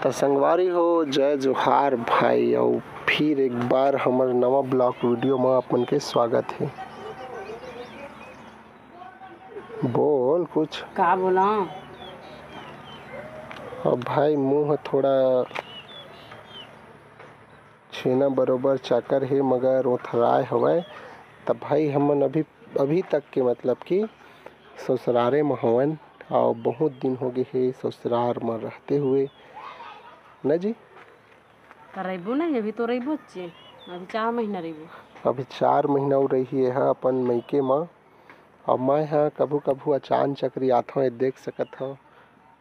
तो संगवारी हो जय जोहार भाई और फिर एक बार हमारे नवा ब्लॉग वीडियो में अपन के स्वागत है। बोल कुछ का बोला। अब भाई मुंह थोड़ा छेना बरोबर चाकर है मगर ओथराय हवय। तब भाई हमन अभी तक के मतलब कि ससुरारे में हवन और बहुत दिन हो गए है ससुरार में रहते हुए न जी। रहबो नहीं अभी तो रहबो चे अभी 4 महीना रहबो। अभी 4 महीना रही है अपन मईके में और मैं हाँ कभू कभू अचान चक्री आथों देख सकत हूँ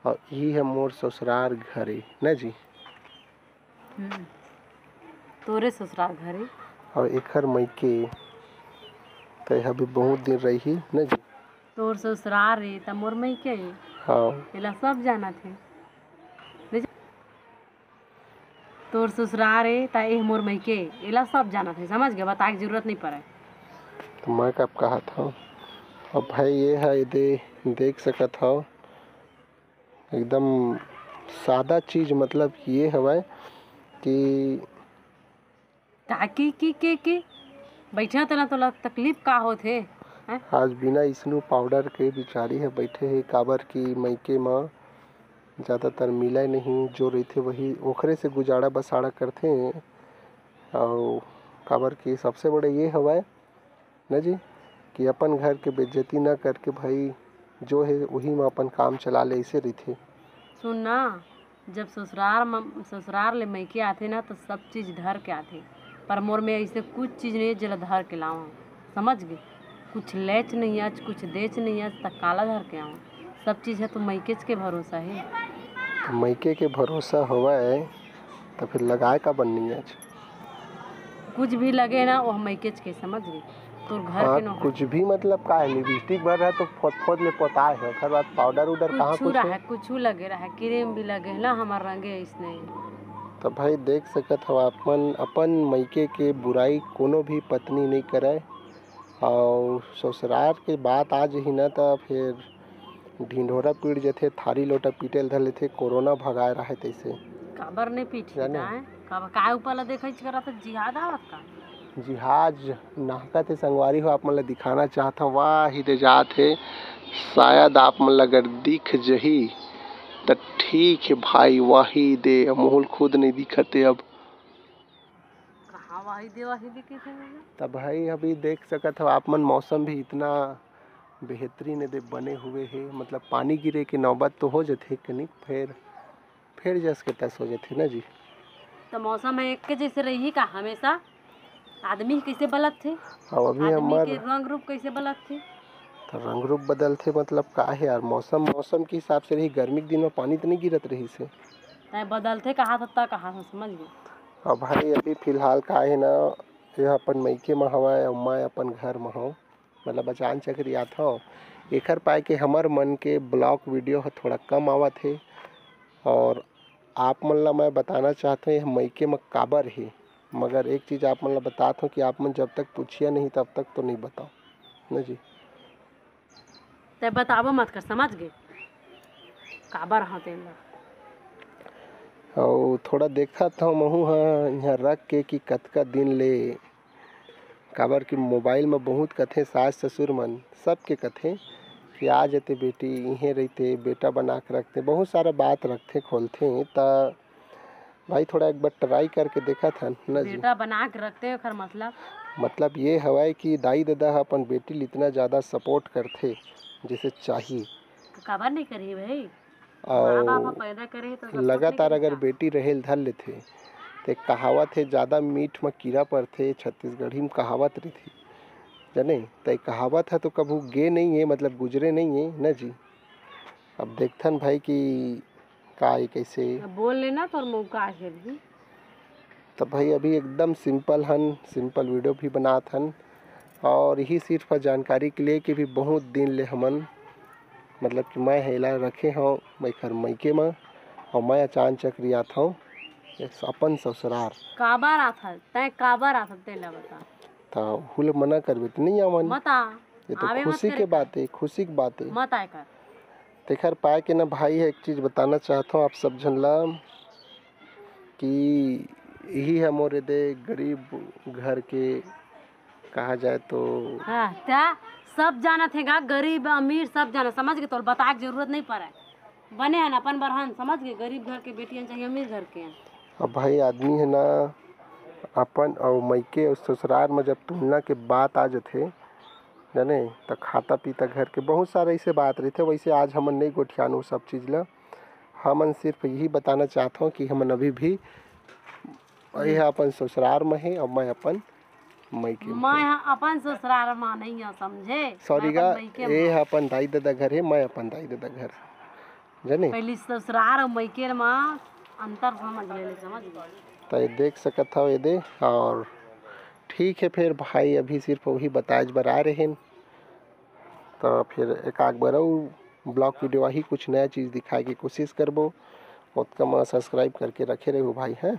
और यही है मोर ससुरार घरे न जी। तोरे ससुराल घरे और एकर मईके तो अभी बहुत दिन रही न जी। तोर ससुराल रे त मोर मई के हाँ एला सब जाना थे। तोर ससुराल रे त ए मोर मई के एला सब जाना थे। समझ गए बताए की जरूरत नहीं पड़े। तो मैं कब कहा था अब भाई ये है ये देख सकत हो एकदम सादा चीज मतलब ये हवा कि काकी की बैठा तना तो तकलीफ का होथे हैं। आज बिना स्नो पाउडर के बिचारी है बैठे है काबर की मईके में ज़्यादातर मिला नहीं जो रही थे वही ओखरे से गुजारा बसाड़ा करते और काबर की सबसे बड़े ये हवा न जी कि अपन घर के बेइज्जती न करके भाई जो है वही में अपन काम चला ले ऐसे रही थे। सुन ना जब ससुराल ले मईके आथे ना तो सब चीज़ धर के आथे पर मोर में ऐसे कुछ चीज़ नहीं है जला धर के लाऊं। समझ गए कुछ लेच नहीं आज कुछ देच नहीं आज तक काला धर के आऊँ। सब चीज़ है तो मईकेच के भरोसा है। तो मईके के भरोसा हवा है तो फिर लगाए का बननी आज कुछ भी लगे ना वो मईकेच के समझ गए तोर घर हाँ के न कुछ भी मतलब का है लिपस्टिक भर है तो फोद ले पोताए है ओकर बाद पाउडर उडर कहाँ कुछ कुछ रहा है। कुछ लगे रहा क्रीम भी लगे ना हमार रंगे इसने। तो भाई देख सकत हो अपन मईके के बुराई कोनो भी पत्नी नहीं करे और ससुराल के बात आज ही ना तो फिर ढिंढोरा पीट जथे थारी लोटा पीटेल धर लेथे कोरोना भगाए रहे तैसे काबर नहीं पीट है काबर काय ऊपर ला देखै करा तो जिहाद आवत का जिहाज नाहका थे संगवारी हो आप मन ला दिखाना चाहता वाह ही दे जात है शायद आप मन ला अगर दिख जही तो ठीक है भाई वही दे मोहल खुद नहीं दिखते अब कहाँ वाही दिखे थे मुझे। तब भाई अभी देख सकत हो आप मन मौसम भी इतना बेहतरीन दे बने हुए है मतलब पानी गिरे के नौबत तो हो जाते कनी फिर जस के तस हो जाते ना जी। तो मौसम है एक के जैसे रही का हमेशा आदमी कैसे बलत थे और अभी आदमी हमार के रंग रूप कैसे बलत थे तो रंग रूप बदलते मतलब का है यार मौसम के हिसाब से रही गर्मी के दिन में पानी तो नहीं गिरत रही से तय बदलते कहा था कहा समझ गए। और भाई अभी फिलहाल का है ना यह अपन मईके में हवा और मैं अपन घर में हूँ मतलब अचान चक्री आता हूँ एकर पाए के हमार मन के ब्लॉग वीडियो थोड़ा कम आवत है और आप मन ला मैं बताना चाहता हूँ मईके में काबर है मगर एक चीज़ आप मन ला बताता हूँ कि आप मन जब तक पूछिए नहीं तब तक तो नहीं बताओ न जी। तय बताबो मत कर समझ गए काबर हाँ तेन और थोड़ा देखा था महू हाँ यहाँ रख के कि कतका दिन ले काबर कि मोबाइल में बहुत कथे सास ससुर मन सबके कथे कि आ जाते बेटी इहें रहते बेटा बना के रखते बहुत सारा बात रखते खोलते ता भाई थोड़ा एक बार ट्राई करके देखा था ना जी। बेटा बना के रखते हैं खर मतलब ये हवा कि दाई दादा अपन बेटी इतना ज़्यादा सपोर्ट करते जैसे चाहिए काबर नहीं करी भाई और माँ बाप पैदा करे तो लगातार अगर बेटी रहेल धर लेते तो कहावत है ज़्यादा मीठ में कीड़ा पड़ते छत्तीसगढ़ी में कहावत रही थी जाने तो कहावत है तो कभू गे नहीं है मतलब गुजरे नहीं है ना जी। अब देखथन भाई कि का कैसे बोल लेना तो मौका है भी तो भाई अभी एकदम सिंपल वीडियो भी बनात हन और यही सिर्फ जानकारी के लिए कि भी बहुत दिन ले हमन मतलब कि मैं हेला रखे हूँ मैं घर मईके में और मैं अचान चक्री आता हूँ अपन ससुरार काबर आता तय काबर आता तेला बता तो हुल मना करबे तो नहीं आवन मत आ ये तो खुशी के बात है खुशी की बात है मत आए कर तेखर पाए के ना भाई है एक चीज़ बताना चाहता हूँ आप सब जन ला कि यही है मोरे दे गरीब घर के कहा जाए तो। हाँ क्या सब जानत है गा, गरीब अमीर सब जाना, समझ गए, तो बताए की जरूरत नहीं पड़े, बने हैं अपन बरहन, समझ गए, गरीब घर के बेटियां चाहिए अमीर घर के। अब भाई आदमी है ना अपन और मायके और ससुराल में जब तुलना के बात आ जाते जाने तो खाता पीता घर के बहुत सारे ऐसे बात रहते। वैसे आज हमन नहीं गोठियान वो सब चीज़ ला, हमन सिर्फ यही बताना चाहता हूँ कि हमन अभी भी यह अपन ससुराल में है और मैं अपन मायके में मैं अपन ससुराल मां नहीं है, समझे, सॉरी गा, मैं अपन मायके ये में। अपन दाई दादा घर है, मैं अपन दाई दादा घर जाने। पहली ससुराल और मायके में अंतर समझ ले, समझ गए। तो ये देख सकत हो ये दे। और ठीक है फिर भाई अभी सिर्फ वही बताए बर आ रहे हैं, तो फिर एक आग बार ब्लॉग वीडियो ही कुछ नया चीज़ दिखाए की कोशिश करबो। उसका मैं सब्सक्राइब करके रखे रहो भाई हैं।